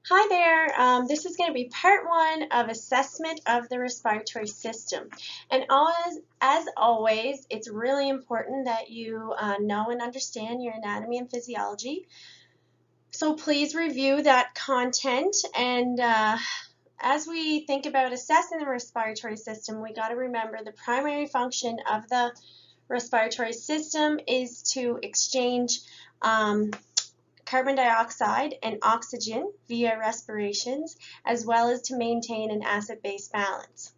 Hi there. This is going to be part one of assessment of the respiratory system. And as always, it's really important that you know and understand your anatomy and physiology. So please review that content. And as we think about assessing the respiratory system, we got to remember the primary function of the respiratory system is to exchange carbon dioxide and oxygen via respirations, as well as to maintain an acid-base balance.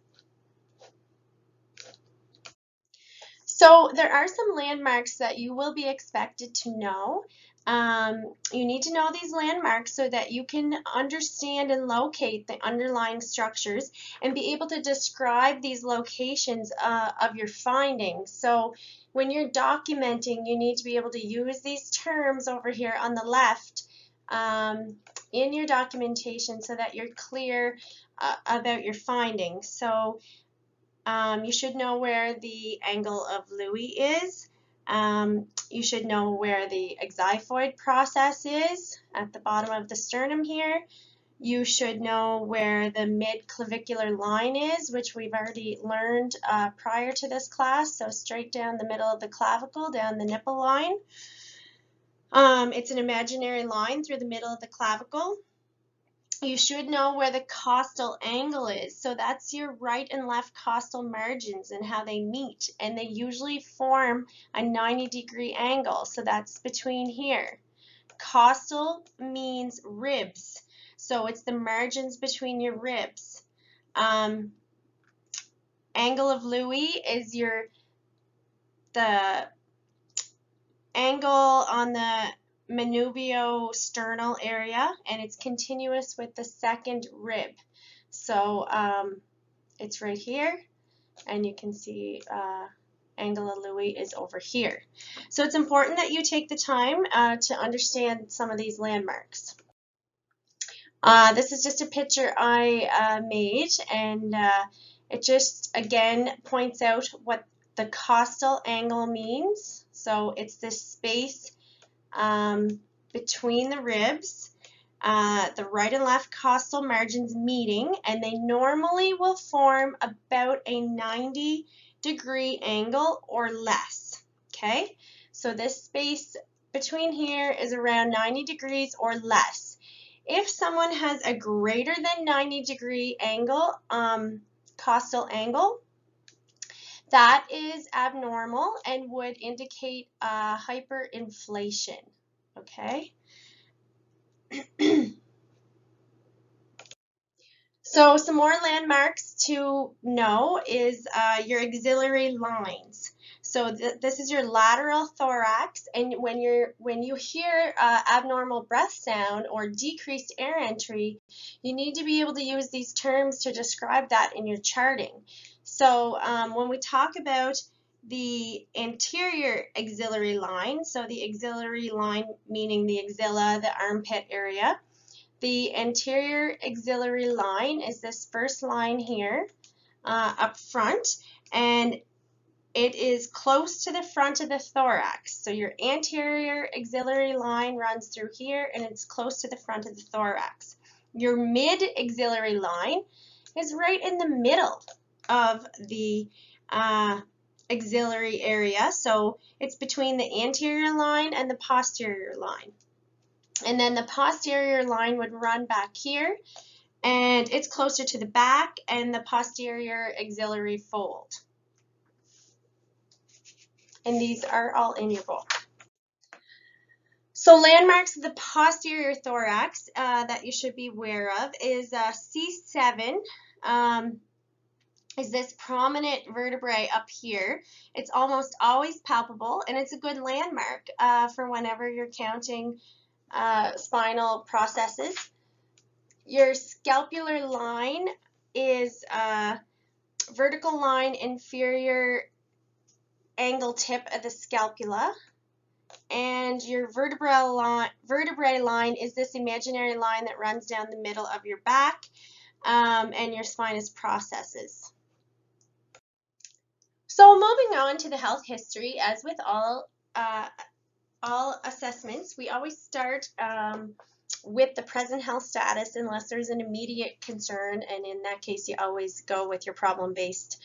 So there are some landmarks that you will be expected to know. You need to know these landmarks so that you can understand and locate the underlying structures and be able to describe these locations of your findings. So when you're documenting, you need to be able to use these terms over here on the left in your documentation so that you're clear about your findings. So you should know where the angle of Louis is. You should know where the xiphoid process is at the bottom of the sternum here. You should know where the mid-clavicular line is, which we've already learned prior to this class, so straight down the middle of the clavicle, down the nipple line. It's an imaginary line through the middle of the clavicle. You should know where the costal angle is. So that's your right and left costal margins and how they meet. And they usually form a 90-degree angle. So that's between here. Costal means ribs. So it's the margins between your ribs. Angle of Louis is the angle on the manubriosternal area, and it's continuous with the second rib. So it's right here, and you can see angle of Louis is over here. So it's important that you take the time to understand some of these landmarks. This is just a picture I made, and it just again points out what the costal angle means. So it's this space between the ribs, the right and left costal margins meeting, and they normally will form about a 90-degree angle or less. Okay, so this space between here is around 90 degrees or less. If someone has a greater than 90-degree angle, costal angle, that is abnormal and would indicate hyperinflation. Okay. So some more landmarks to know is your axillary lines. So this is your lateral thorax, and when you hear abnormal breath sound or decreased air entry, you need to be able to use these terms to describe that in your charting. So when we talk about the anterior axillary line, so the axillary line meaning the axilla, the armpit area, the anterior axillary line is this first line here up front, and it is close to the front of the thorax. So your anterior axillary line runs through here, and it's close to the front of the thorax. Your mid axillary line is right in the middle of the axillary area, so it's between the anterior line and the posterior line. And then the posterior line would run back here, and it's closer to the back and the posterior axillary fold. And these are all in your book. So landmarks of the posterior thorax that you should be aware of is C7 is this prominent vertebrae up here. It's almost always palpable, and it's a good landmark for whenever you're counting spinal processes. Your scapular line is vertical line inferior angle tip of the scapula, and your vertebrae line is this imaginary line that runs down the middle of your back, and your spinous processes. So moving on to the health history, as with all assessments, we always start with the present health status unless there's an immediate concern, and in that case you always go with your problem-based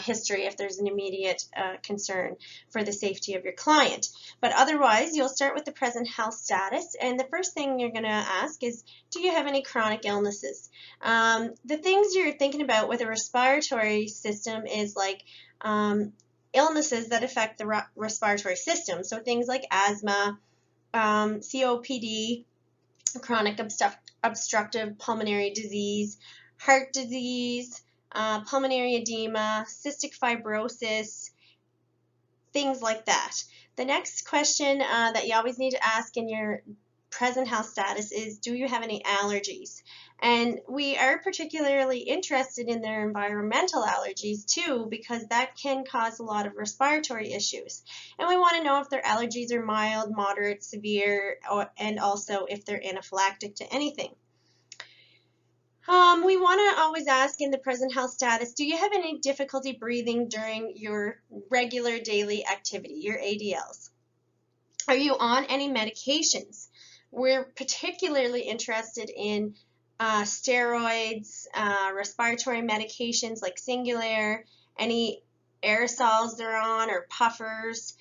history if there's an immediate concern for the safety of your client. But otherwise, you'll start with the present health status, and the first thing you're going to ask is, do you have any chronic illnesses? The things you're thinking about with a respiratory system is like illnesses that affect the respiratory system, so things like asthma, COPD, chronic obstructive pulmonary disease, heart disease, pulmonary edema, cystic fibrosis, things like that. The next question that you always need to ask in your present health status is, do you have any allergies? And we are particularly interested in their environmental allergies too, because that can cause a lot of respiratory issues. And we want to know if their allergies are mild, moderate, severe, and also if they're anaphylactic to anything. We want to always ask in the present health status, do you have any difficulty breathing during your regular daily activity, your ADLs? Are you on any medications? We're particularly interested in steroids, respiratory medications like Singulair, any aerosols they're on or puffers.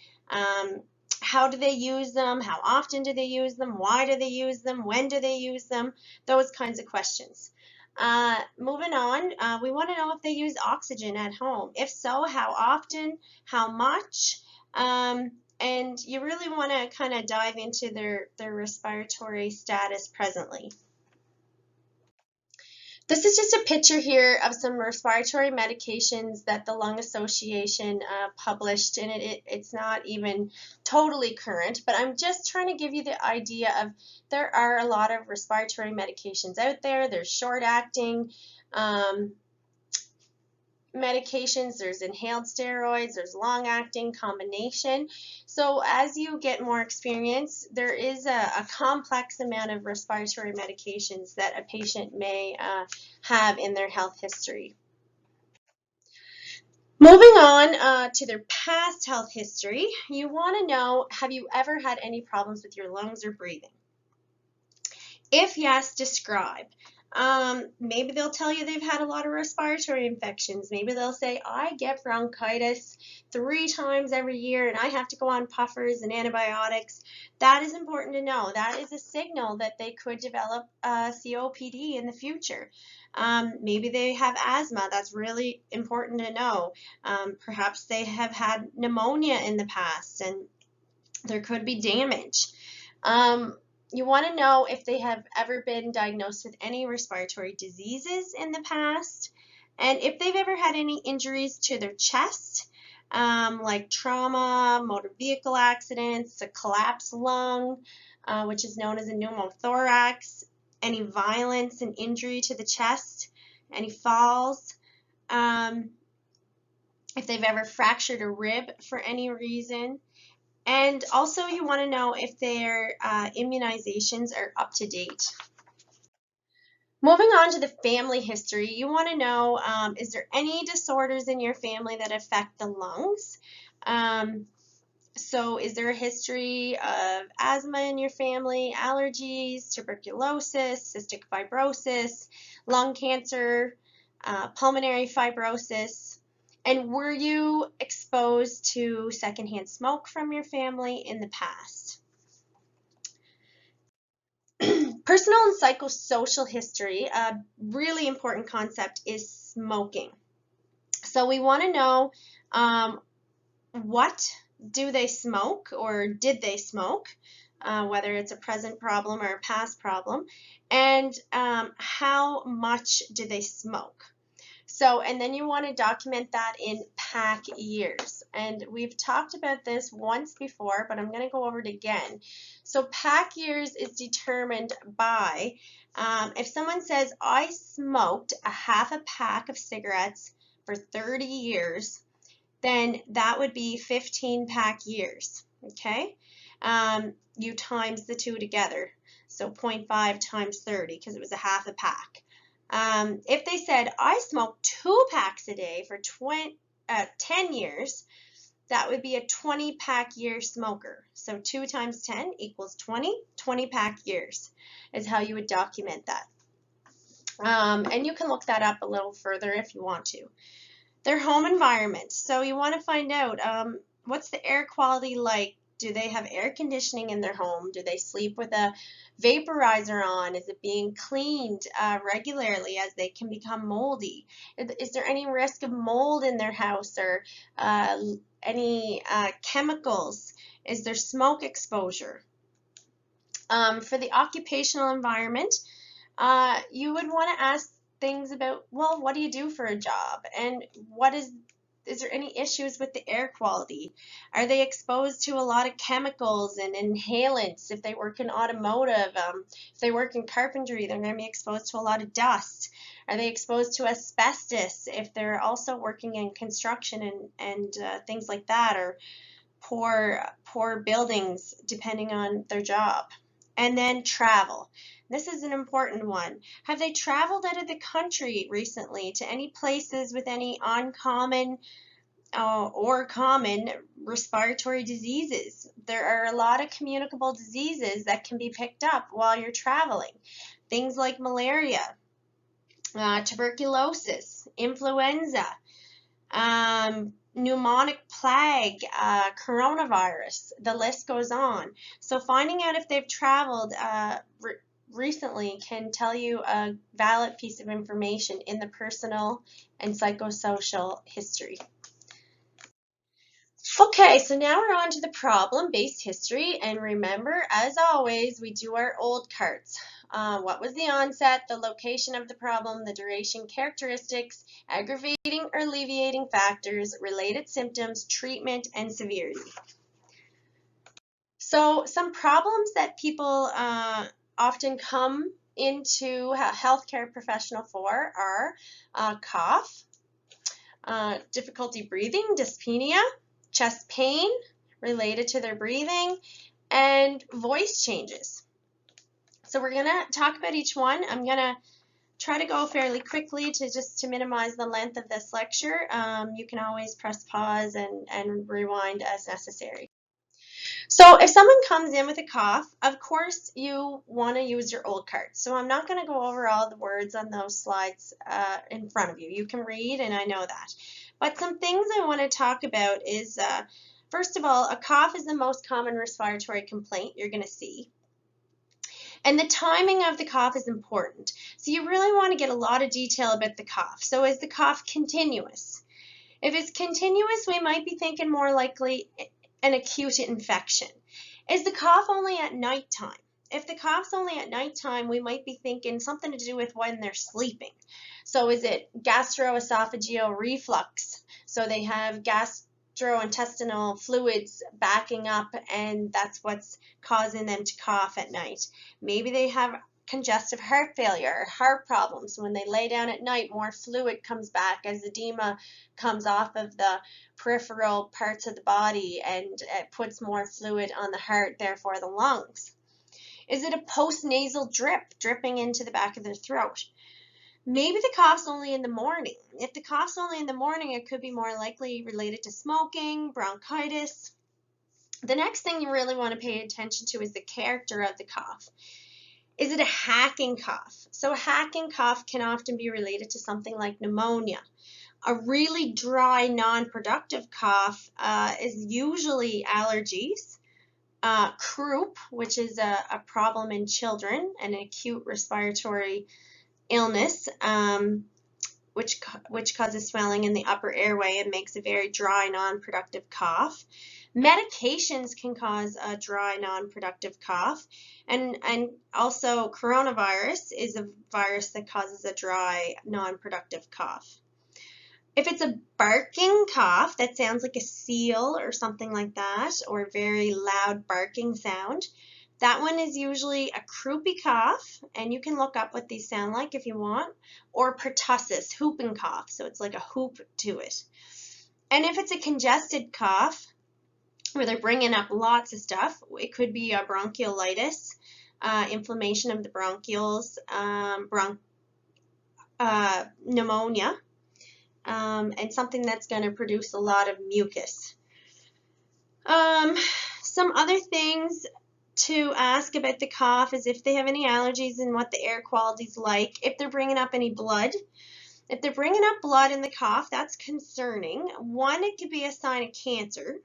How do they use them? How often do they use them? Why do they use them? When do they use them? Those kinds of questions. Moving on, we want to know if they use oxygen at home. If so, how often, how much, and you really want to kind of dive into their respiratory status presently. This is just a picture here of some respiratory medications that the Lung Association published, and it's not even totally current, but I'm just trying to give you the idea of there are a lot of respiratory medications out there. There's short-acting medications, there's inhaled steroids, there's long-acting combination. So as you get more experience, there is a complex amount of respiratory medications that a patient may have in their health history. Moving on to their past health history, you want to know, have you ever had any problems with your lungs or breathing? If yes, describe. Maybe they'll tell you they've had a lot of respiratory infections. Maybe they'll say, I get bronchitis 3 times every year and I have to go on puffers and antibiotics. That is important to know. That is a signal that they could develop COPD in the future. Maybe they have asthma. That's really important to know. Perhaps they have had pneumonia in the past and there could be damage. You want to know if they have ever been diagnosed with any respiratory diseases in the past, and if they've ever had any injuries to their chest, like trauma, motor vehicle accidents, a collapsed lung, which is known as a pneumothorax, any violence and injury to the chest, any falls, if they've ever fractured a rib for any reason. And also you want to know if their immunizations are up to date. Moving on to the family history, you want to know, is there any disorders in your family that affect the lungs? So is there a history of asthma in your family, allergies, tuberculosis, cystic fibrosis, lung cancer, pulmonary fibrosis? And were you exposed to secondhand smoke from your family in the past? Personal and psychosocial history, a really important concept is smoking. So we want to know what do they smoke or did they smoke, whether it's a present problem or a past problem, and how much do they smoke. So, and then you want to document that in pack years. And we've talked about this once before, but I'm going to go over it again. So pack years is determined by, if someone says, I smoked a half a pack of cigarettes for 30 years, then that would be 15 pack years, okay? You times the two together. So 0.5 times 30, because it was a half a pack. If they said, I smoke 2 packs a day for 10 years, that would be a 20-pack year smoker. So 2 times 10 equals 20. 20-pack years is how you would document that. And you can look that up a little further if you want to. Their home environment. So you want to find out what's the air quality like? Do they have air conditioning in their home? Do they sleep with a vaporizer on? Is it being cleaned regularly, as they can become moldy? Is there any risk of mold in their house, or any chemicals? Is there smoke exposure? For the occupational environment, you would want to ask things about, well, what do you do for a job? And is there any issues with the air quality? Are they exposed to a lot of chemicals and inhalants? If they work in automotive, if they work in carpentry, they're going to be exposed to a lot of dust. Are they exposed to asbestos if they're also working in construction and things like that, or poor buildings depending on their job? And then travel. This is an important one. Have they traveled out of the country recently to any places with any uncommon or common respiratory diseases? There are a lot of communicable diseases that can be picked up while you're traveling. Things like malaria, tuberculosis, influenza, pneumonic plague, coronavirus, the list goes on. So finding out if they've traveled recently can tell you a valid piece of information in the personal and psychosocial history. Okay, so now we're on to the problem-based history, and remember, as always, we do our old cards. What was the onset, the location of the problem, the duration, characteristics, aggravating or alleviating factors, related symptoms, treatment, and severity. So some problems that people often come into a healthcare professional for are cough, difficulty breathing, dyspnea, chest pain related to their breathing, and voice changes. So we're going to talk about each one. I'm going to try to go fairly quickly to minimize the length of this lecture. You can always press pause and rewind as necessary. So if someone comes in with a cough, of course you want to use your old cards. So I'm not going to go over all the words on those slides in front of you. You can read, and I know that. But some things I want to talk about is, first of all, a cough is the most common respiratory complaint you're going to see. And the timing of the cough is important. So you really want to get a lot of detail about the cough. So is the cough continuous? If it's continuous, we might be thinking more likely an acute infection. Is the cough only at nighttime? If the cough's only at nighttime, we might be thinking something to do with when they're sleeping. So is it gastroesophageal reflux? So they have gastrointestinal fluids backing up, and that's what's causing them to cough at night. Maybe they have congestive heart failure or heart problems. So when they lay down at night, more fluid comes back as edema comes off of the peripheral parts of the body, and it puts more fluid on the heart, therefore the lungs. Is it a postnasal drip, dripping into the back of their throat? Maybe the cough's only in the morning. If the cough's only in the morning, it could be more likely related to smoking, bronchitis. The next thing you really want to pay attention to is the character of the cough. Is it a hacking cough? So a hacking cough can often be related to something like pneumonia. A really dry, non-productive cough is usually allergies. Croup, which is a problem in children, an acute respiratory illness, which causes swelling in the upper airway and makes a very dry, non-productive cough. Medications can cause a dry, non-productive cough, and also coronavirus is a virus that causes a dry, non-productive cough. If it's a barking cough that sounds like a seal or something like that, or a very loud barking sound, that one is usually a croupy cough, and you can look up what these sound like if you want, or pertussis, whooping cough, so it's like a hoop to it. And if it's a congested cough, where they're bringing up lots of stuff, it could be a bronchiolitis, inflammation of the bronchioles, pneumonia, and something that's going to produce a lot of mucus. Some other things to ask about the cough is if they have any allergies and what the air quality is like, if they're bringing up any blood. If they're bringing up blood in the cough, that's concerning. One, it could be a sign of cancer.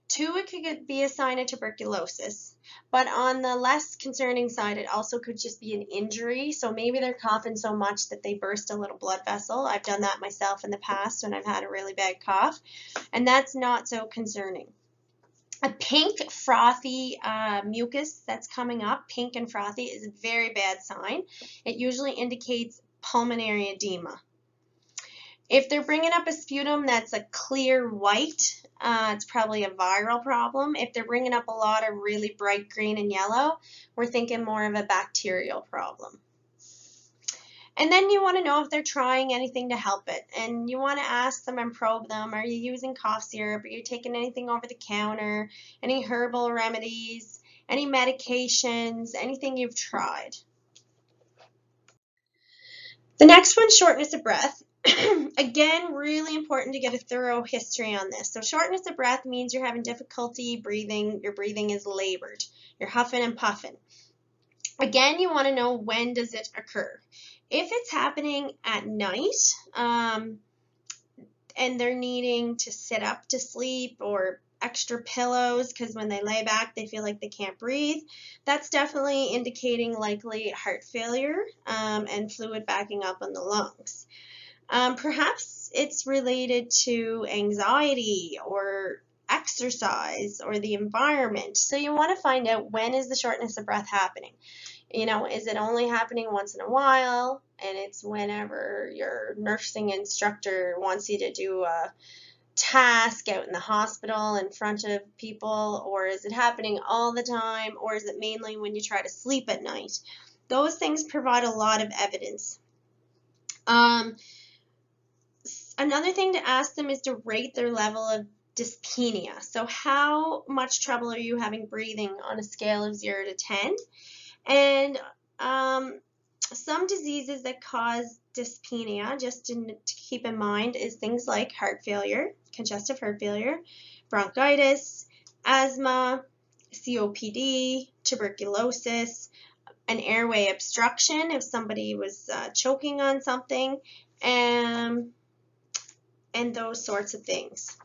Two, it could be a sign of tuberculosis. But on the less concerning side, it also could just be an injury. So maybe they're coughing so much that they burst a little blood vessel. I've done that myself in the past when I've had a really bad cough, and that's not so concerning. A pink frothy mucus that's coming up, pink and frothy, is a very bad sign. It usually indicates pulmonary edema. If they're bringing up a sputum that's a clear white, it's probably a viral problem. If they're bringing up a lot of really bright green and yellow, we're thinking more of a bacterial problem. And then you want to know if they're trying anything to help it. And you want to ask them and probe them. Are you using cough syrup? Are you taking anything over the counter? Any herbal remedies? Any medications? Anything you've tried? The next one, shortness of breath. Again, really important to get a thorough history on this. So shortness of breath means you're having difficulty breathing. Your breathing is labored. You're huffing and puffing. Again, you want to know, when does it occur? If it's happening at night, and they're needing to sit up to sleep, or extra pillows because when they lay back they feel like they can't breathe, that's definitely indicating likely heart failure and fluid backing up in the lungs. Perhaps it's related to anxiety or exercise or the environment. So you want to find out, when is the shortness of breath happening? You know, is it only happening once in a while and it's whenever your nursing instructor wants you to do a task out in the hospital in front of people, or is it happening all the time, or is it mainly when you try to sleep at night? Those things provide a lot of evidence. Another thing to ask them is to rate their level of dyspnea. So how much trouble are you having breathing on a scale of 0 to 10? And some diseases that cause dyspnea, just to keep in mind, is things like heart failure, congestive heart failure, bronchitis, asthma, COPD, tuberculosis, an airway obstruction if somebody was choking on something, and those sorts of things.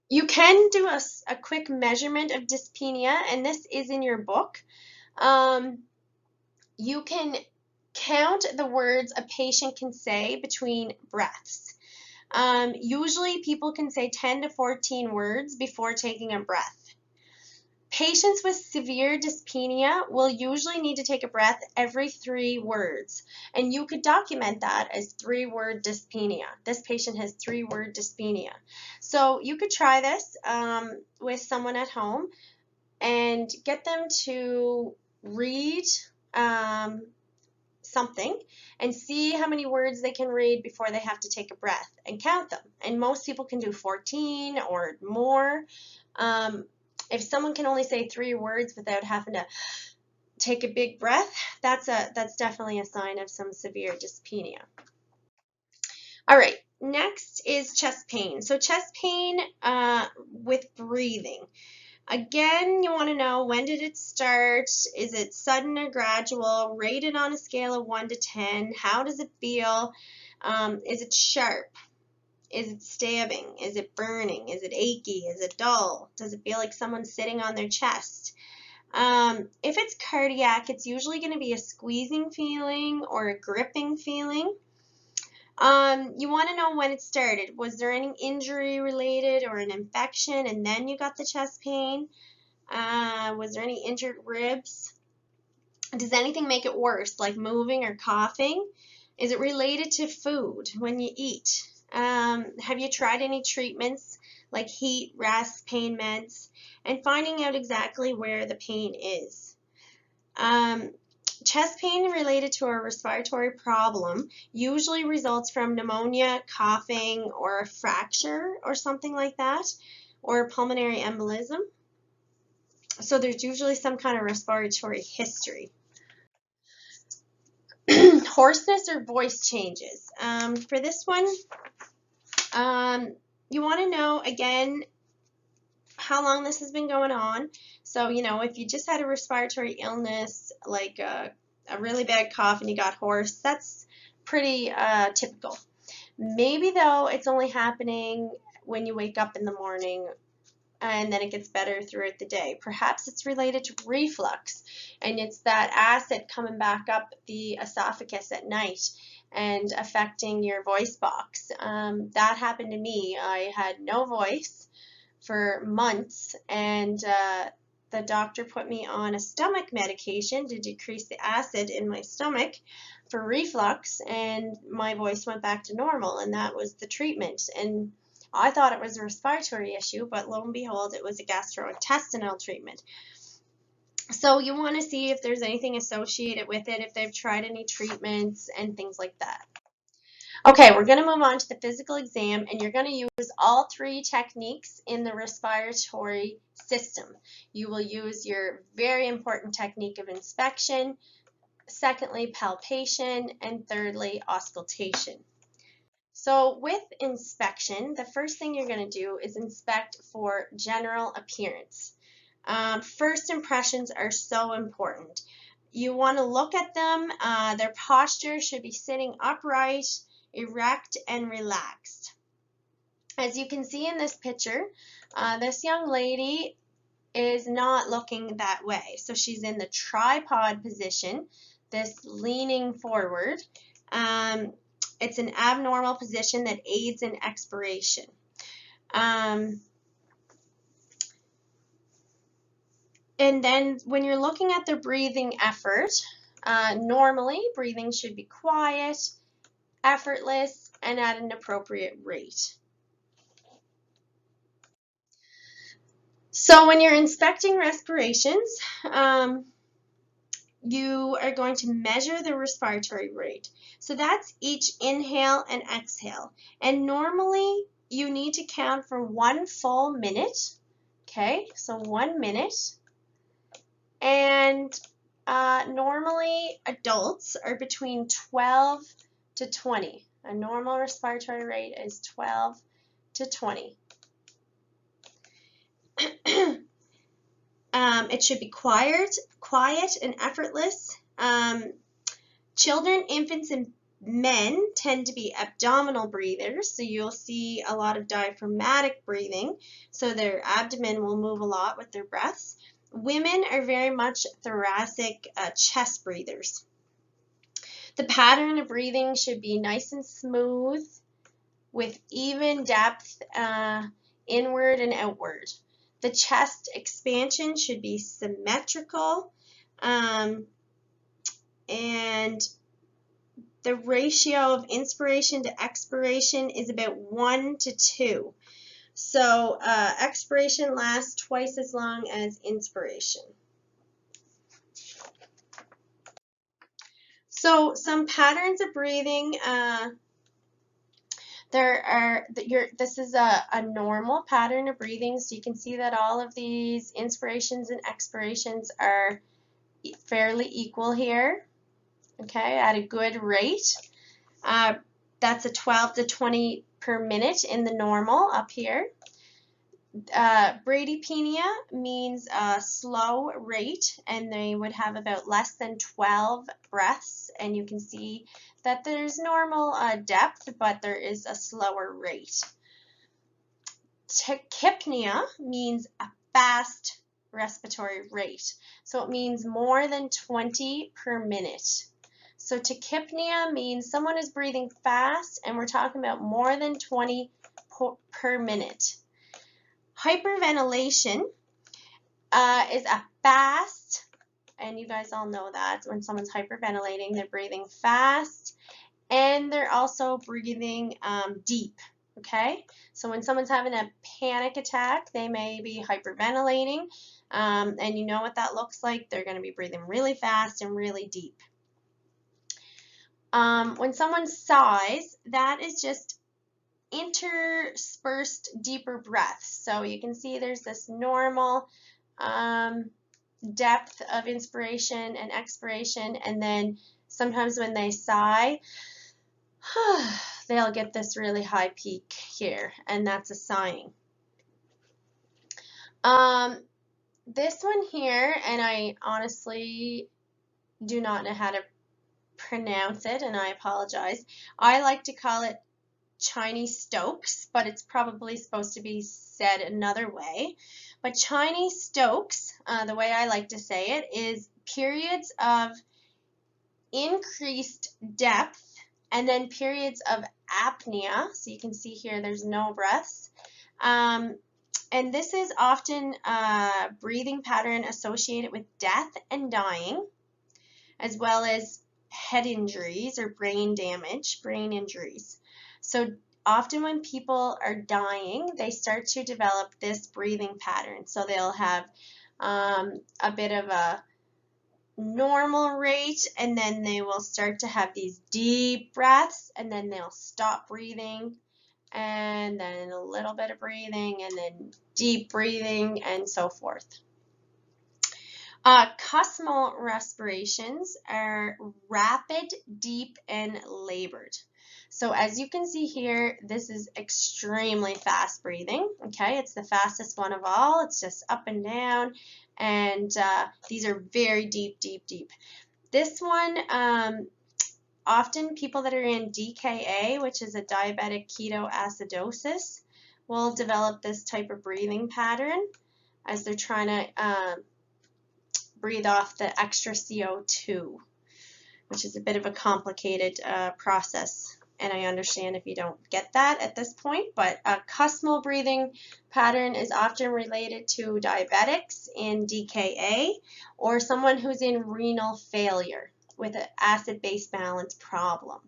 You can do a quick measurement of dyspnea, and this is in your book. You can count the words a patient can say between breaths. Usually people can say 10 to 14 words before taking a breath. Patients with severe dyspnea will usually need to take a breath every 3 words, and you could document that as 3-word dyspnea. This patient has 3-word dyspnea. So you could try this with someone at home and get them to read something and see how many words they can read before they have to take a breath, and count them. And most people can do 14 or more. If someone can only say 3 words without having to take a big breath, that's definitely a sign of some severe dyspnea. All right, next is chest pain. So chest pain with breathing. Again, you want to know, when did it start? Is it sudden or gradual? Rated on a scale of 1 to 10. How does it feel? Is it sharp? Is it stabbing? Is it burning? Is it achy? Is it dull? Does it feel like someone's sitting on their chest? If it's cardiac, it's usually going to be a squeezing feeling or a gripping feeling. You want to know when it started. Was there any injury related or an infection and then you got the chest pain? Was there any injured ribs? Does anything make it worse, like moving or coughing? Is it related to food when you eat? Have you tried any treatments like heat, rest, pain meds? And finding out exactly where the pain is. Chest pain related to a respiratory problem usually results from pneumonia, coughing, or a fracture or something like that, or a pulmonary embolism. So there's usually some kind of respiratory history. Hoarseness or voice changes. For this one, You want to know, again, how long this has been going on. So, if you just had a respiratory illness, like a really bad cough and you got hoarse, that's pretty typical. Maybe, though, it's only happening when you wake up in the morning and then it gets better throughout the day. Perhaps it's related to reflux, and it's that acid coming back up the esophagus at night and affecting your voice box. That happened to me. I had no voice for months, and the doctor put me on a stomach medication to decrease the acid in my stomach for reflux, and my voice went back to normal, and that was the treatment. And I thought it was a respiratory issue, but lo and behold, it was a gastrointestinal treatment. So you want to see if there's anything associated with it, if they've tried any treatments and things like that. Okay, we're going to move on to the physical exam, and you're going to use all three techniques in the respiratory system. You will use your very important technique of inspection, secondly, palpation, and thirdly, auscultation. So with inspection, the first thing you're going to do is inspect for general appearance. First impressions are so important. You want to look at them. Their posture should be sitting upright, erect, and relaxed. As you can see in this picture, this young lady is not looking that way. So she's in the tripod position, this leaning forward. It's an abnormal position that aids in expiration. And then when you're looking at the breathing effort, normally breathing should be quiet, effortless, and at an appropriate rate. So when you're inspecting respirations, you are going to measure the respiratory rate. So that's each inhale and exhale. And normally you need to count for 1 full minute. Okay, so 1 minute. And normally adults are between 12 to 20. A normal respiratory rate is 12 to 20. It should be quiet and effortless. Children, infants, and men tend to be abdominal breathers, so you'll see a lot of diaphragmatic breathing, so their abdomen will move a lot with their breaths. Women are very much thoracic chest breathers. The pattern of breathing should be nice and smooth with even depth inward and outward. The chest expansion should be symmetrical, and the ratio of inspiration to expiration is about 1 to 2. So expiration lasts twice as long as inspiration. So some patterns of breathing. This is a normal pattern of breathing, so you can see that all of these inspirations and expirations are fairly equal here, okay, at a good rate. That's a 12 to 20 per minute in the normal up here. Bradypnea means a slow rate, and they would have about less than 12 breaths, and you can see that there's normal depth, but there is a slower rate. Tachypnea means a fast respiratory rate, so it means more than 20 per minute. So tachypnea means someone is breathing fast, and we're talking about more than 20 per minute. Hyperventilation is a fast, and you guys all know that when someone's hyperventilating, they're breathing fast, and they're also breathing deep, okay? So when someone's having a panic attack, they may be hyperventilating, and you know what that looks like. They're going to be breathing really fast and really deep. When someone sighs, that is just interspersed deeper breaths. So you can see there's this normal depth of inspiration and expiration, and then sometimes when they sigh, they'll get this really high peak here, and that's a sighing. This one here, and I honestly do not know how to pronounce it, and I apologize. I like to call it Chinese Stokes, but it's probably supposed to be said another way. But Chinese Stokes, the way I like to say it, is periods of increased depth and then periods of apnea. So you can see here there's no breaths. And this is often a breathing pattern associated with death and dying, as well as head injuries or brain damage, brain injuries. So often when people are dying, they start to develop this breathing pattern. So they'll have a bit of a normal rate, and then they will start to have these deep breaths, and then they'll stop breathing, and then a little bit of breathing, and then deep breathing, and so forth. Cusmal respirations are rapid, deep, and labored. So as you can see here, this is extremely fast breathing. Okay, it's the fastest one of all. It's just up and down, and these are very deep, deep, deep. This one, often people that are in DKA, which is a diabetic ketoacidosis, will develop this type of breathing pattern as they're trying to breathe off the extra CO2, which is a bit of a complicated process, and I understand if you don't get that at this point, but a cusmal breathing pattern is often related to diabetics in DKA or someone who's in renal failure with an acid-base balance problem.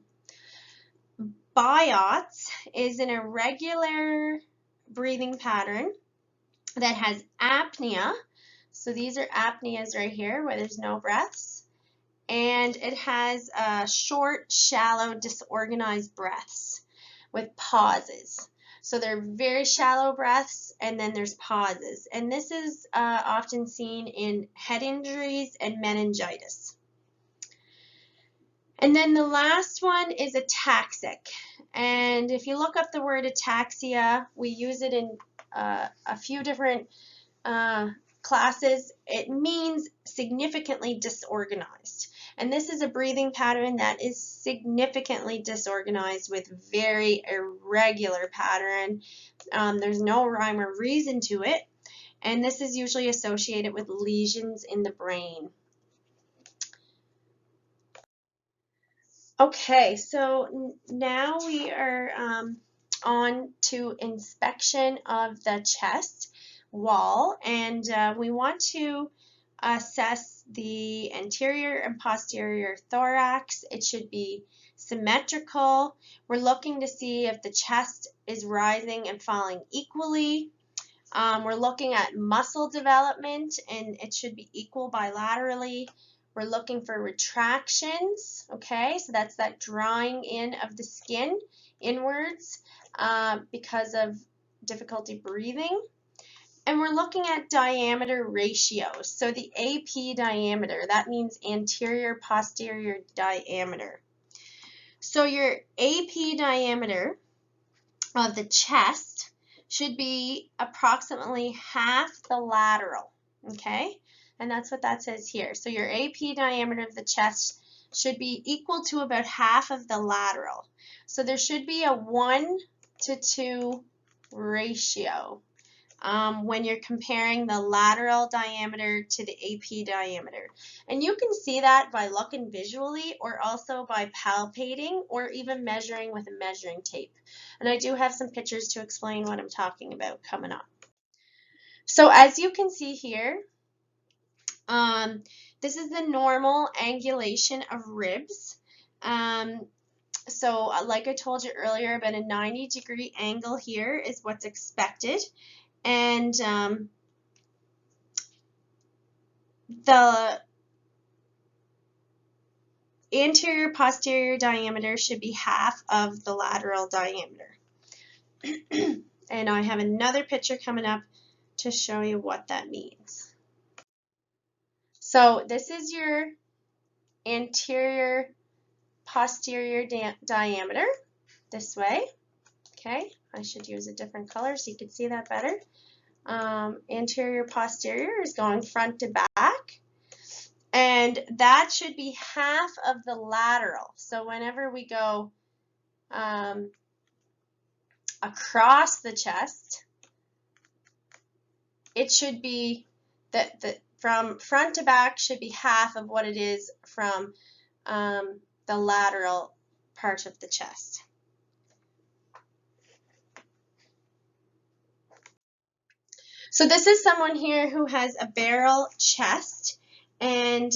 BIOTS is an irregular breathing pattern that has apnea. So these are apneas right here where there's no breaths. And it has short, shallow, disorganized breaths with pauses. So they're very shallow breaths, and then there's pauses. And this is often seen in head injuries and meningitis. And then the last one is ataxic. And if you look up the word ataxia, we use it in a few different classes. It means significantly disorganized. And this is a breathing pattern that is significantly disorganized with very irregular pattern. There's no rhyme or reason to it. And this is usually associated with lesions in the brain. Okay, so now we are on to inspection of the chest wall, and we want to assess the anterior and posterior thorax. It should be symmetrical. We're looking to see if the chest is rising and falling equally. We're looking at muscle development, and it should be equal bilaterally. We're looking for retractions, okay, so that's that drawing in of the skin inwards because of difficulty breathing. And we're looking at diameter ratios. So the AP diameter, that means anterior posterior diameter. So your AP diameter of the chest should be approximately half the lateral, okay? And that's what that says here. So your AP diameter of the chest should be equal to about half of the lateral. So there should be a 1:2 ratio when you're comparing the lateral diameter to the AP diameter. And you can see that by looking visually or also by palpating or even measuring with a measuring tape. And I do have some pictures to explain what I'm talking about coming up. So as you can see here, this is the normal angulation of ribs. So like I told you earlier, about a 90-degree angle here is what's expected. And the anterior posterior diameter should be half of the lateral diameter. And I have another picture coming up to show you what that means. So this is your anterior posterior diameter this way. Okay, I should use a different color so you can see that better. Anterior posterior is going front to back, and that should be half of the lateral. So whenever we go across the chest, it should be that from front to back should be half of what it is from the lateral part of the chest. So this is someone here who has a barrel chest, and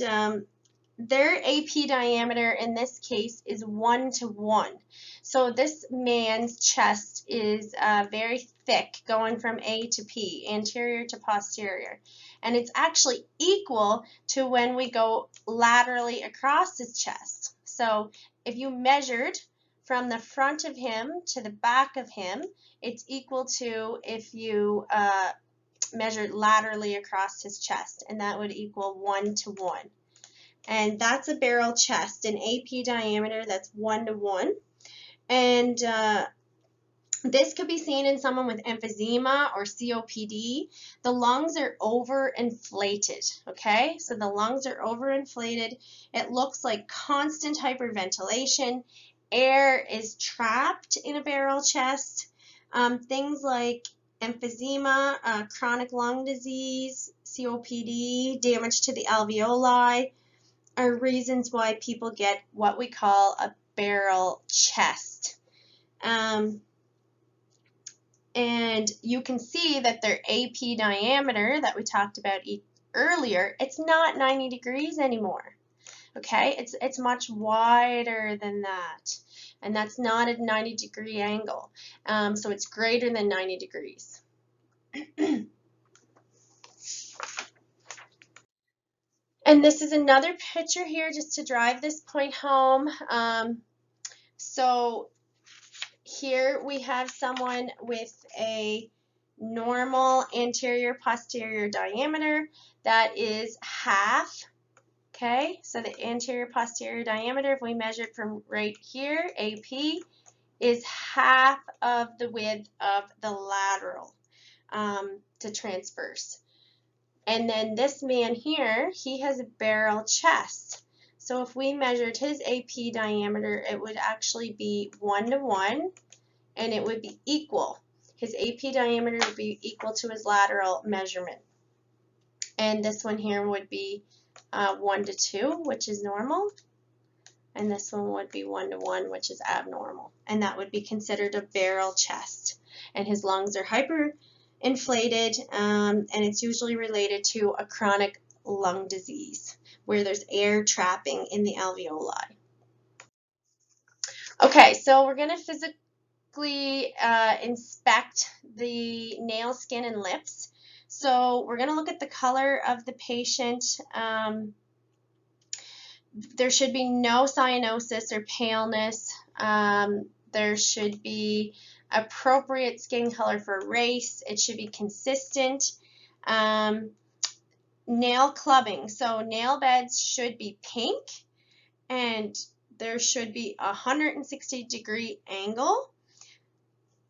their AP diameter in this case is 1 to 1. So this man's chest is very thick, going from A to P, anterior to posterior. And it's actually equal to when we go laterally across his chest. So if you measured from the front of him to the back of him, it's equal to if you measured laterally across his chest, and that would equal 1 to 1. And that's a barrel chest, an AP diameter that's 1 to 1. And this could be seen in someone with emphysema or COPD. The lungs are overinflated, okay? So the lungs are overinflated. It looks like constant hyperventilation. Air is trapped in a barrel chest. Things like emphysema, chronic lung disease, COPD, damage to the alveoli are reasons why people get what we call a barrel chest. And you can see that their AP diameter that we talked about earlier, it's not 90 degrees anymore. Okay, it's much wider than that. And that's not a 90-degree angle. So it's greater than 90 degrees. And this is another picture here just to drive this point home. So here we have someone with a normal anterior posterior diameter that is half. Okay, so the anterior posterior diameter, if we measure it from right here, AP, is half of the width of the lateral to transverse. And then this man here, he has a barrel chest. So if we measured his AP diameter, it would actually be 1 to 1, and it would be equal. His AP diameter would be equal to his lateral measurement. And this one here would be 1 to 2, which is normal. And this one would be 1 to 1, which is abnormal. And that would be considered a barrel chest. And his lungs are hyperinflated, and it's usually related to a chronic lung disease where there's air trapping in the alveoli. Okay, so we're going to physically inspect the nail, skin, and lips. So we're going to look at the color of the patient. There should be no cyanosis or paleness. There should be appropriate skin color for race. It should be consistent. Nail clubbing. So nail beds should be pink, and there should be a 160-degree angle.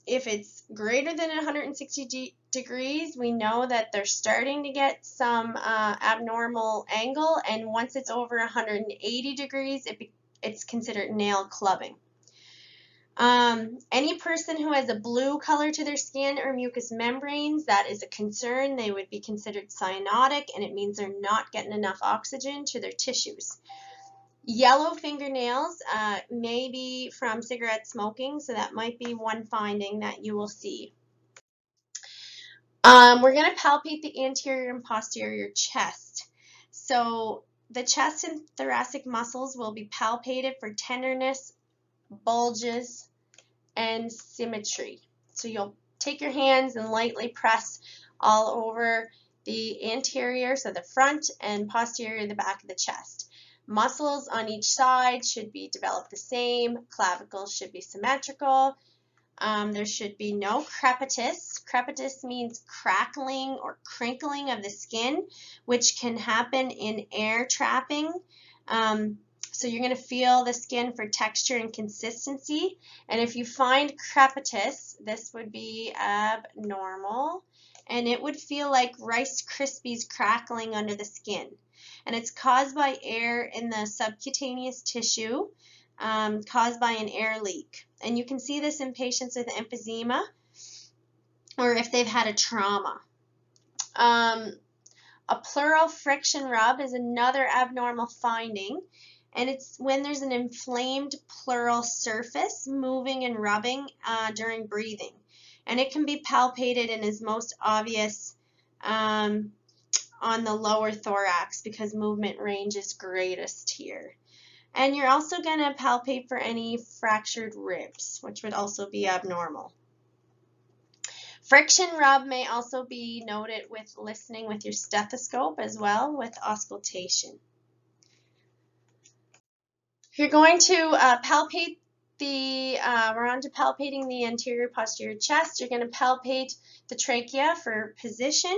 If it's greater than 160 degrees, we know that they're starting to get some abnormal angle, and once it's over 180 degrees, it's considered nail clubbing. Any person who has a blue color to their skin or mucous membranes, that is a concern. They would be considered cyanotic, and it means they're not getting enough oxygen to their tissues. Yellow fingernails may be from cigarette smoking, so that might be one finding that you will see. We're going to palpate the anterior and posterior chest. So the chest and thoracic muscles will be palpated for tenderness, bulges, and symmetry. So you'll take your hands and lightly press all over the anterior, so the front, and posterior, the back of the chest. Muscles on each side should be developed the same. Clavicles should be symmetrical. There should be no crepitus. Crepitus means crackling or crinkling of the skin, which can happen in air trapping. So you're going to feel the skin for texture and consistency. And if you find crepitus, this would be abnormal. And it would feel like Rice Krispies crackling under the skin. And it's caused by air in the subcutaneous tissue, caused by an air leak. And you can see this in patients with emphysema or if they've had a trauma. A pleural friction rub is another abnormal finding, and it's when there's an inflamed pleural surface moving and rubbing during breathing. And it can be palpated and is most obvious on the lower thorax because movement range is greatest here. And you're also going to palpate for any fractured ribs, which would also be abnormal. Friction rub may also be noted with listening with your stethoscope as well with auscultation. If you're going to palpate we're on to palpating the anterior posterior chest. You're going to palpate the trachea for position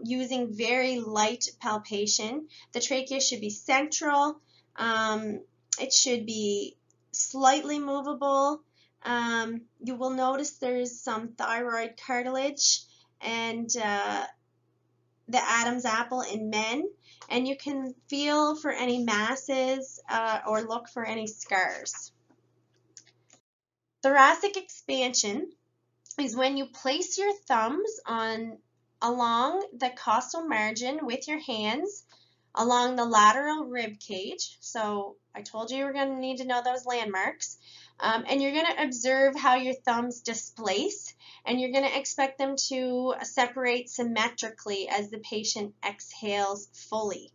using very light palpation. The trachea should be central. It should be slightly movable. You will notice there's some thyroid cartilage and the Adam's apple in men, and you can feel for any masses or look for any scars. Thoracic expansion is when you place your thumbs along the costal margin with your hands along the lateral rib cage. So I told you you were going to need to know those landmarks. And you're going to observe how your thumbs displace, and you're going to expect them to separate symmetrically as the patient exhales fully.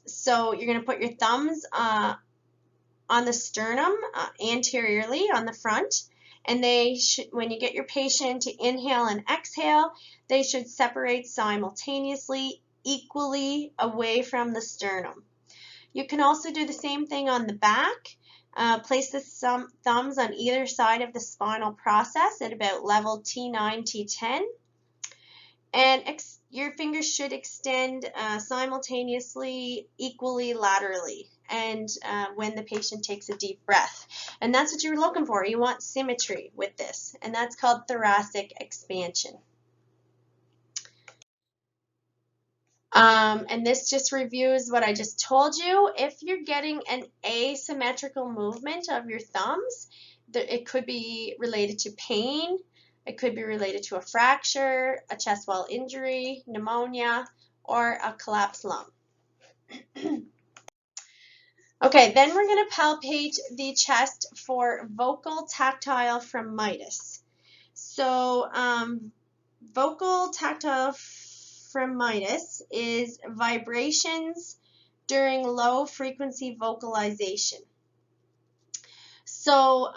So you're going to put your thumbs on the sternum anteriorly on the front, and they should, when you get your patient to inhale and exhale, they should separate simultaneously, equally away from the sternum. You can also do the same thing on the back. Place the thumbs on either side of the spinal process at about level T9, T10. And your fingers should extend simultaneously, equally laterally, and when the patient takes a deep breath. And that's what you're looking for. You want symmetry with this, and that's called thoracic expansion. And this just reviews what I just told you. If you're getting an asymmetrical movement of your thumbs, it could be related to pain, it could be related to a fracture, a chest wall injury, pneumonia, or a collapsed lung. Okay, then we're going to palpate the chest for vocal tactile phremitis. So vocal tactile phremitis is vibrations during low frequency vocalization. So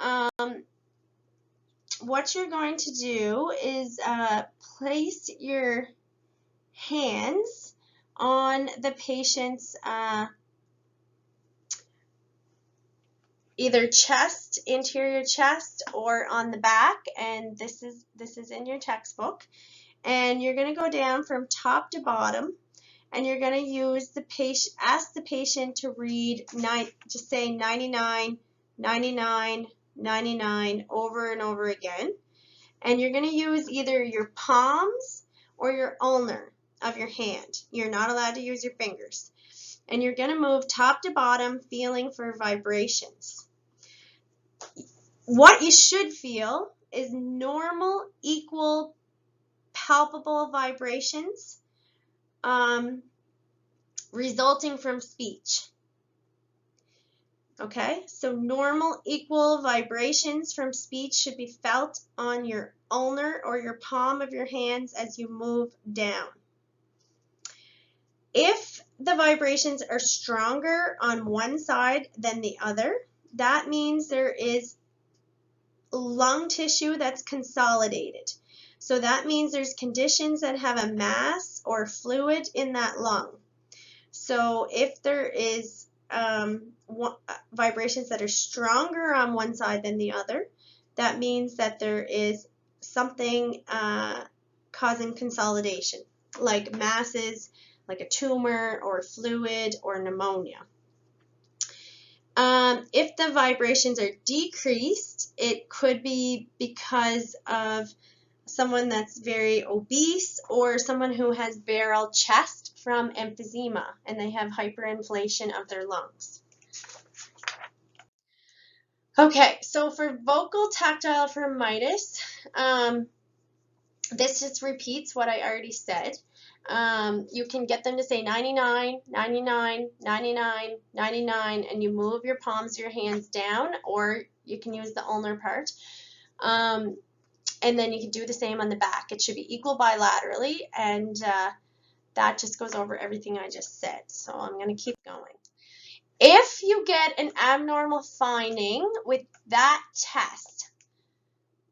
what you're going to do is place your hands on the patient's either chest, interior chest, or on the back, and this is in your textbook. And you're going to go down from top to bottom, and you're going to use ask the patient to read, just say 99, 99, 99 over and over again. And you're going to use either your palms or your ulnar of your hand. You're not allowed to use your fingers. And you're going to move top to bottom, feeling for vibrations. What you should feel is normal, equal, palpable vibrations resulting from speech. Okay, so normal, equal vibrations from speech should be felt on your ulnar or your palm of your hands as you move down. If the vibrations are stronger on one side than the other, that means there is lung tissue that's consolidated. So that means there's conditions that have a mass or fluid in that lung. So if there is vibrations that are stronger on one side than the other, that means that there is something causing consolidation, like masses, like a tumor or fluid or pneumonia. If the vibrations are decreased, it could be because of someone that's very obese or someone who has barrel chest from emphysema and they have hyperinflation of their lungs. Okay, so for vocal tactile phrenitis, this just repeats what I already said. You can get them to say 99, 99, 99, 99, and you move your palms of your hands down, or you can use the ulnar part. And then you can do the same on the back. It should be equal bilaterally, and that just goes over everything I just said. So I'm going to keep going. If you get an abnormal finding with that test,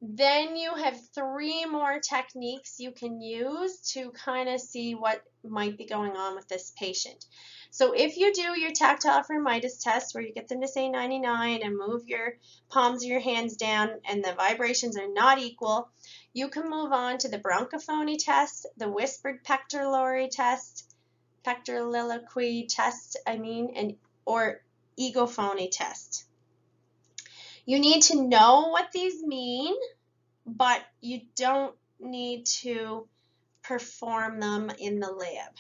then you have 3 more techniques you can use to kind of see what might be going on with this patient. So if you do your tactile phrenitis test where you get them to say 99 and move your palms of your hands down and the vibrations are not equal, you can move on to the bronchophony test, the whispered pectoralory test, pectoraliloquy test, and or egophony test. You need to know what these mean, but you don't need to perform them in the lab.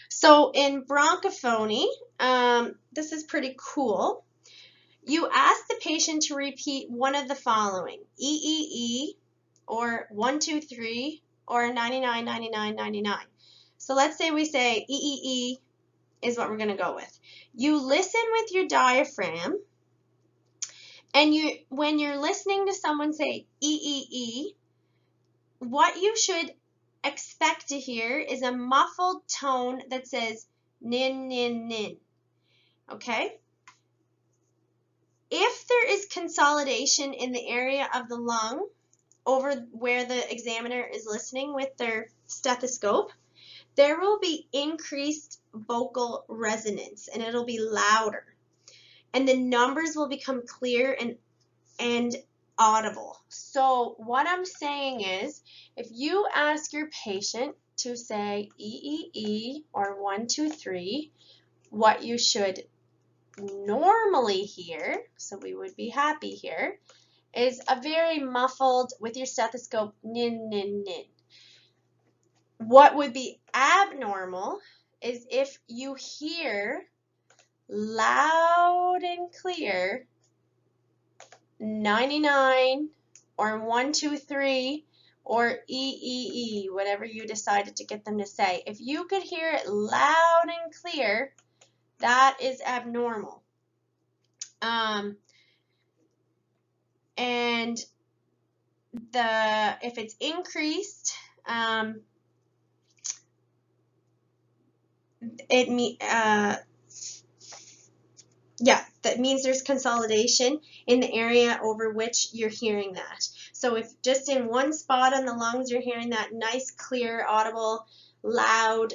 So in bronchophony, this is pretty cool. You ask the patient to repeat one of the following: E, or 1, 2, 3, or 99, 99, 99. So let's say we say E is what we're going to go with. You listen with your diaphragm, and when you're listening to someone say E, what you should expect to hear is a muffled tone that says nin, nin, nin. Okay? If there is consolidation in the area of the lung over where the examiner is listening with their stethoscope, there will be increased vocal resonance and it'll be louder. And the numbers will become clear and audible. So what I'm saying is, if you ask your patient to say E or 1, 2, 3, what you should normally hear, so we would be happy here, is a very muffled, with your stethoscope, nin, nin, nin. What would be abnormal is if you hear loud and clear 99 or 1, 2, 3 or E, whatever you decided to get them to say. If you could hear it loud and clear, that is abnormal. And if it's increased, that means there's consolidation in the area over which you're hearing that. So if just in one spot on the lungs you're hearing that nice, clear, audible, loud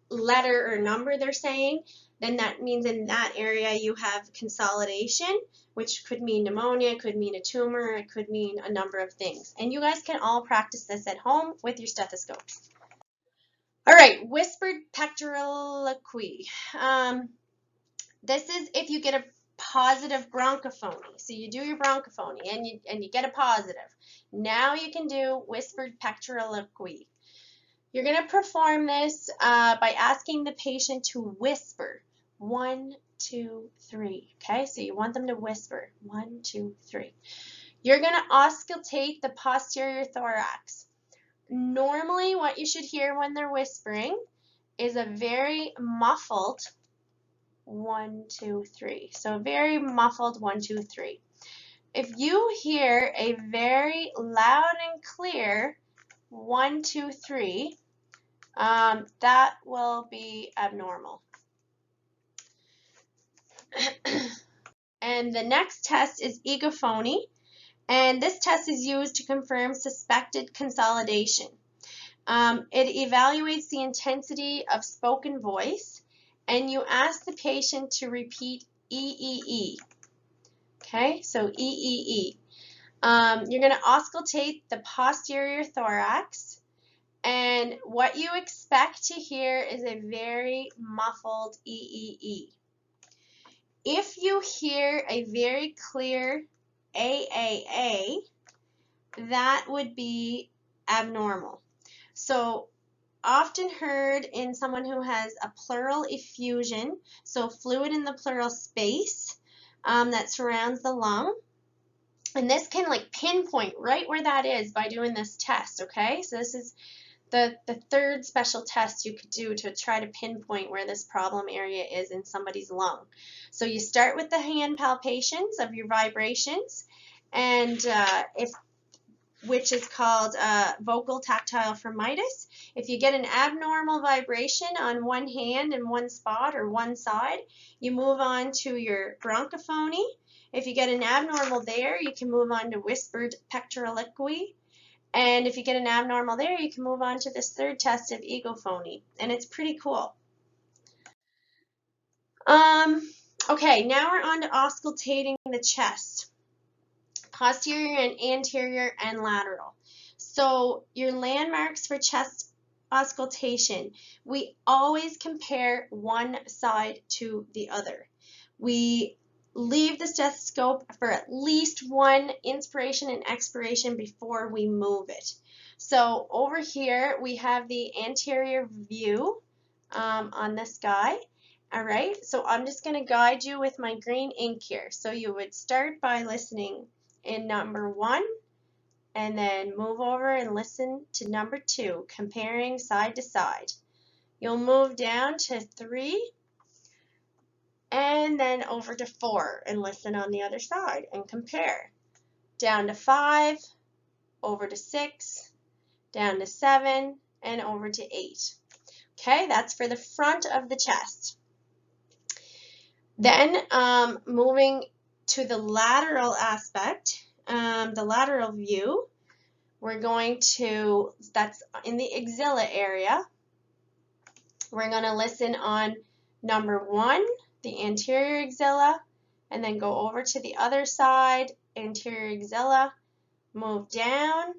letter or number they're saying, then that means in that area you have consolidation, which could mean pneumonia, could mean a tumor, it could mean a number of things. And you guys can all practice this at home with your stethoscopes. All right, whispered pectoraliloquy. This is if you get a positive bronchophony. So you do your bronchophony and you get a positive. Now you can do whispered pectoraliloquy. You're going to perform this by asking the patient to whisper 1, 2, 3. Okay, so you want them to whisper 1, 2, 3. You're going to auscultate the posterior thorax. Normally what you should hear when they're whispering is a very muffled 1, 2, 3. So very muffled 1, 2, 3. If you hear a very loud and clear 1, 2, 3, that will be abnormal. And the next test is egophony, and this test is used to confirm suspected consolidation. It evaluates the intensity of spoken voice, and you ask the patient to repeat E. Okay, so E. You're going to auscultate the posterior thorax, and And what you expect to hear is a very muffled E. If you hear a very clear A, that would be abnormal. So often heard in someone who has a pleural effusion, so fluid in the pleural space that surrounds the lung. And this can like pinpoint right where that is by doing this test, okay? So this is the third special test you could do to try to pinpoint where this problem area is in somebody's lung. So you start with the hand palpations of your vibrations, and which is called vocal tactile firmitis. If you get an abnormal vibration on one hand in one spot or one side, you move on to your bronchophony. If you get an abnormal there, you can move on to whispered pectoraliqui. And if you get an abnormal there, you can move on to this third test of egophony. And it's pretty cool. Okay, now we're on to auscultating the chest. Posterior and anterior and lateral. So your landmarks for chest auscultation, we always compare one side to the other. We leave the stethoscope for at least one inspiration and expiration before we move it. So over here we have the anterior view on this guy. All right, so I'm just going to guide you with my green ink here. So you would start by listening in number 1 and then move over and listen to number 2, comparing side to side. You'll move down to 3 and then over to 4 and listen on the other side and compare. Down to 5, over to 6, down to 7, and over to 8. Okay, that's for the front of the chest. Then moving to the lateral aspect, the lateral view, we're going to, that's in the axilla area. We're going to listen on number 1, the anterior axilla, and then go over to the other side, anterior axilla, move down,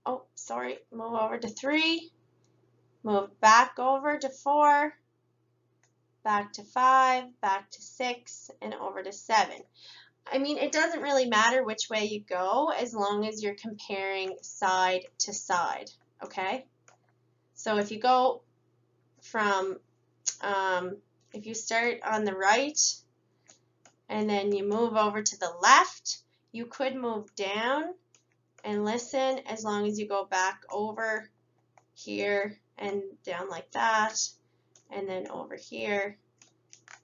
move over to 3, move back over to 4, back to 5, back to 6, and over to 7. I mean, it doesn't really matter which way you go as long as you're comparing side to side, okay? So if you go from, if you start on the right and then you move over to the left, you could move down and listen as long as you go back over here and down like that, and then over here,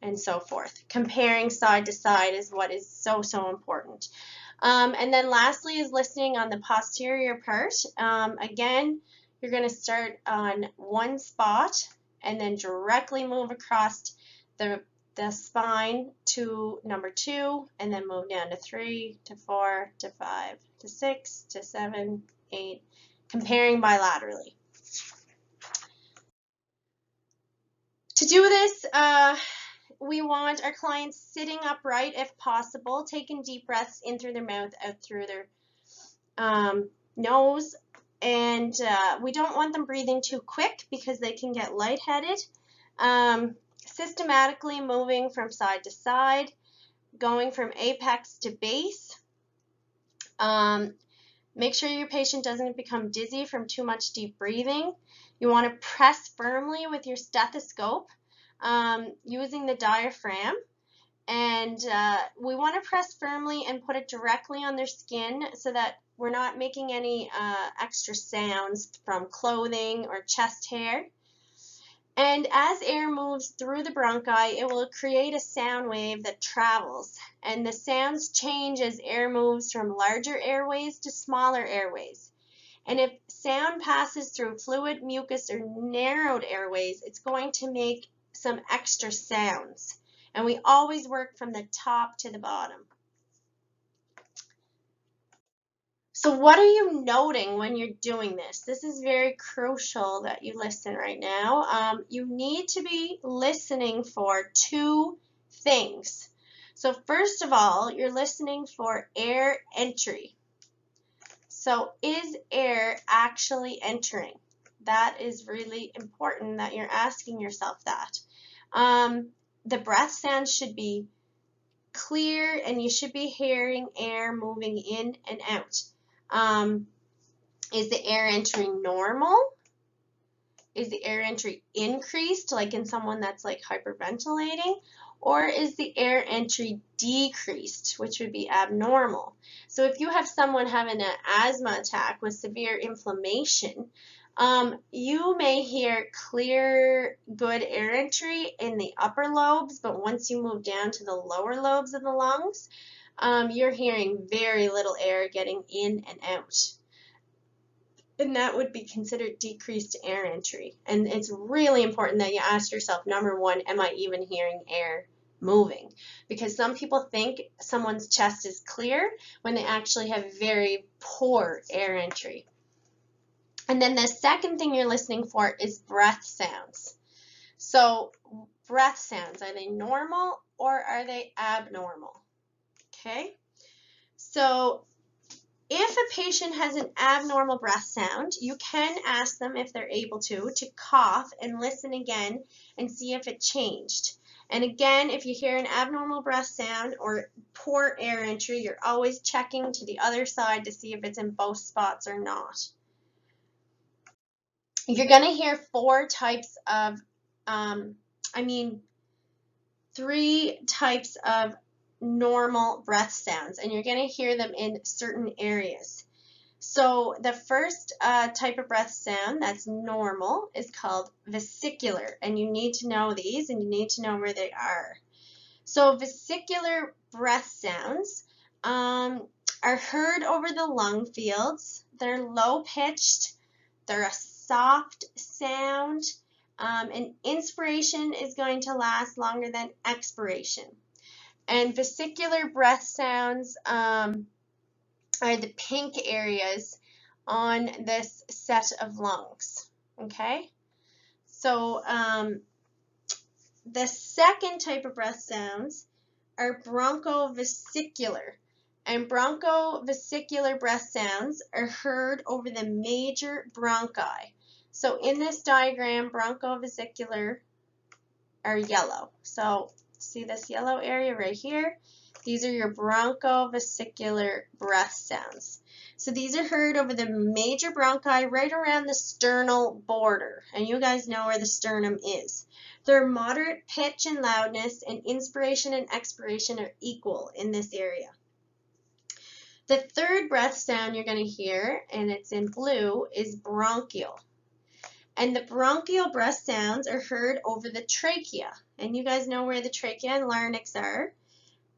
and so forth. Comparing side to side is what is so important. And then lastly is listening on the posterior part. Again, you're going to start on one spot and then directly move across the spine to number 2, and then move down to 3, to 4, to 5, to 6, to 7, 8, comparing bilaterally. To do this, we want our clients sitting upright if possible, taking deep breaths in through their mouth, out through their nose, and we don't want them breathing too quick because they can get lightheaded. Systematically moving from side to side, going from apex to base. Make sure your patient doesn't become dizzy from too much deep breathing. You want to press firmly with your stethoscope using the diaphragm, and we want to press firmly and put it directly on their skin so that we're not making any extra sounds from clothing or chest hair. And as air moves through the bronchi, it will create a sound wave that travels, and the sounds change as air moves from larger airways to smaller airways. And if sound passes through fluid, mucus, or narrowed airways, it's going to make some extra sounds. And we always work from the top to the bottom. So what are you noting when you're doing this? This is very crucial that you listen right now. You need to be listening for 2 things. So first of all, you're listening for air entry. So is air actually entering? That is really important that you're asking yourself that. The breath sounds should be clear, and you should be hearing air moving in and out. Is the air entry normal? Is the air entry increased, like in someone that's like hyperventilating? Or is the air entry decreased, which would be abnormal? So if you have someone having an asthma attack with severe inflammation, you may hear clear, good air entry in the upper lobes, but once you move down to the lower lobes of the lungs, you're hearing very little air getting in and out. And that would be considered decreased air entry. And it's really important that you ask yourself, number one, am I even hearing air moving? Because some people think someone's chest is clear when they actually have very poor air entry. And then the second thing you're listening for is breath sounds. So breath sounds, are they normal or are they abnormal? Okay, so if a patient has an abnormal breath sound, you can ask them, if they're able to cough and listen again and see if it changed. And again, if you hear an abnormal breath sound or poor air entry, you're always checking to the other side to see if it's in both spots or not. You're going to hear three types of normal breath sounds, and you're going to hear them in certain areas. So the first type of breath sound that's normal is called vesicular, and you need to know these and you need to know where they are. So vesicular breath sounds are heard over the lung fields. They're low pitched, they're a soft sound, and inspiration is going to last longer than expiration. And vesicular breath sounds are the pink areas on this set of lungs. Okay, so the second type of breath sounds are bronchovesicular. And bronchovesicular breath sounds are heard over the major bronchi. So in this diagram, bronchovesicular are yellow. So see this yellow area right here? These are your bronchovesicular breath sounds. So these are heard over the major bronchi right around the sternal border. And you guys know where the sternum is. They're moderate pitch and loudness, and inspiration and expiration are equal in this area. The third breath sound you're going to hear, and it's in blue, is bronchial. And the bronchial breath sounds are heard over the trachea. And you guys know where the trachea and larynx are.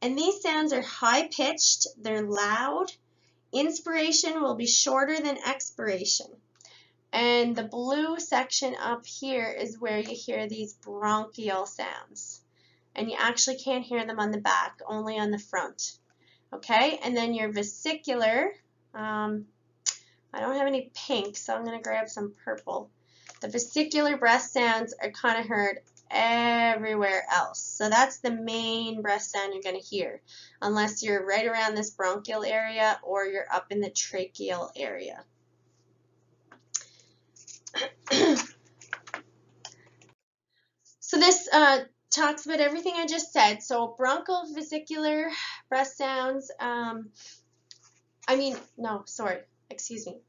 And these sounds are high-pitched, they're loud. Inspiration will be shorter than expiration. And the blue section up here is where you hear these bronchial sounds. And you actually can't hear them on the back, only on the front. Okay, and then your vesicular, I don't have any pink, so I'm going to grab some purple. The vesicular breath sounds are kind of heard everywhere else. So that's the main breath sound you're going to hear, unless you're right around this bronchial area or you're up in the tracheal area. So this talks about everything I just said. So bronchovesicular breath sounds,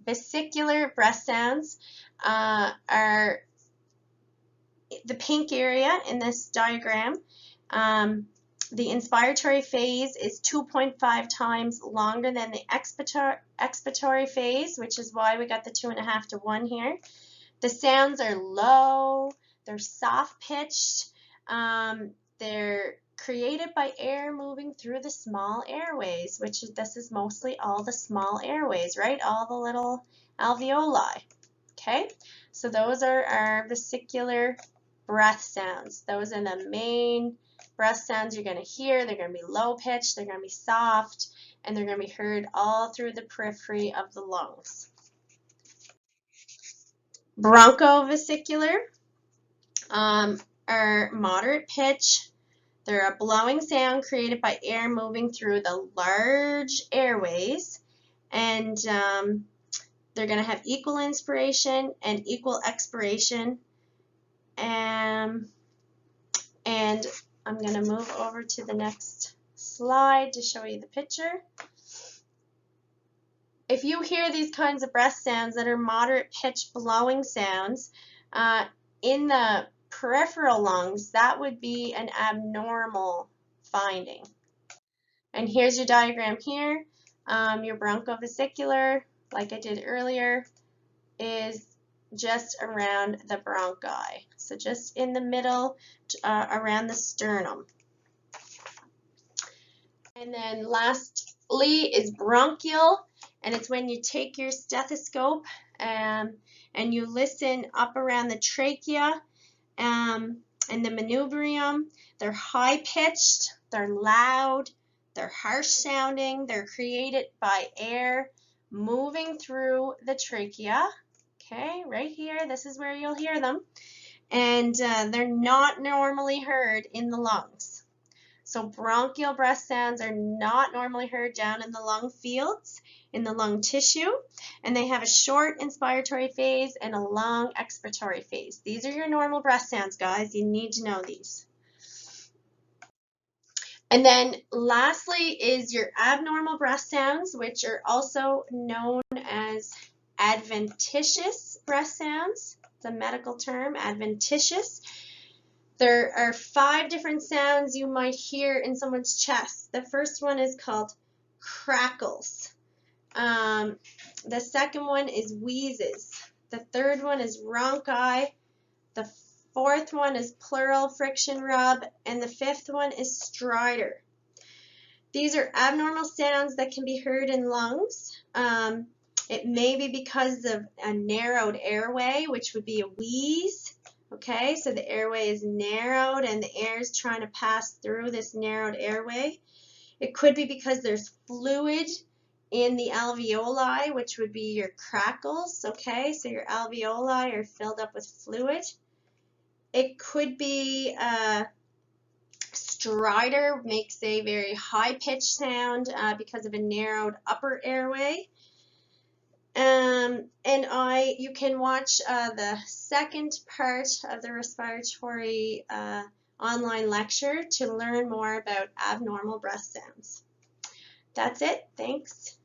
vesicular breath sounds are the pink area in this diagram. The inspiratory phase is 2.5 times longer than the expiratory phase, which is why we got the 2.5 to 1 here. The sounds are low, they're soft-pitched, they're created by air moving through the small airways, this is mostly all the small airways, right? All the little alveoli. Okay, so those are our vesicular breath sounds. Those are the main breath sounds you're going to hear. They're going to be low-pitched, they're going to be soft, and they're going to be heard all through the periphery of the lungs. Bronchovesicular are moderate pitch. They're a blowing sound created by air moving through the large airways, and They're going to have equal inspiration and equal expiration. And I'm going to move over to the next slide to show you the picture. If you hear these kinds of breath sounds that are moderate pitch blowing sounds in the peripheral lungs, that would be an abnormal finding. And here's your diagram here. Your bronchovesicular, like I did earlier, is just around the bronchi. So just in the middle, around the sternum. And then lastly is bronchial, and it's when you take your stethoscope and you listen up around the trachea and the manubrium. They're high-pitched, they're loud, they're harsh sounding, they're created by air moving through the trachea. Okay, right here, this is where you'll hear them. And they're not normally heard in the lungs. So bronchial breath sounds are not normally heard down in the lung fields, in the lung tissue, and they have a short inspiratory phase and a long expiratory phase. These are your normal breath sounds, guys. You need to know these. And then lastly is your abnormal breath sounds, which are also known as adventitious breath sounds. It's a medical term, adventitious. There are 5 different sounds you might hear in someone's chest. The first one is called crackles. The second one is wheezes. The third one is rhonchi. The fourth one is pleural friction rub. And the fifth one is stridor. These are abnormal sounds that can be heard in lungs. It may be because of a narrowed airway, which would be a wheeze. Okay, so the airway is narrowed and the air is trying to pass through this narrowed airway. It could be because there's fluid in the alveoli, which would be your crackles. Okay, so your alveoli are filled up with fluid. It could be stridor, makes a very high-pitched sound because of a narrowed upper airway. You can watch the second part of the respiratory online lecture to learn more about abnormal breath sounds. That's it. Thanks.